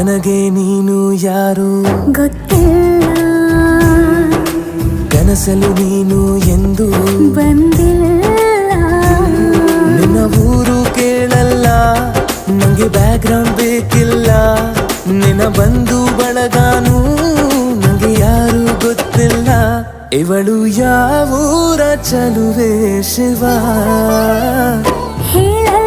ನನಗೆ ನೀನು ಯಾರು ಗೊತ್ತಿಲ್ಲ, ಕನಸಲು ನೀನು ಎಂದು ಬಂದಿಲ್ಲ. ನಿನ್ನ ಊರು ಕೇಳಲ್ಲ, ನಂಗೆ ಬ್ಯಾಕ್ಗ್ರೌಂಡ್ ಬೇಕಿಲ್ಲ. ನಿನ್ನ ಬಂಧು ಬಳಗಾನು ನಂಗೆ ಯಾರು ಗೊತ್ತಿಲ್ಲ. ಇವಳು ಯಾವೂರ ಚಲುವೆ ಶಿವ ಹೇಳಲ್ಲ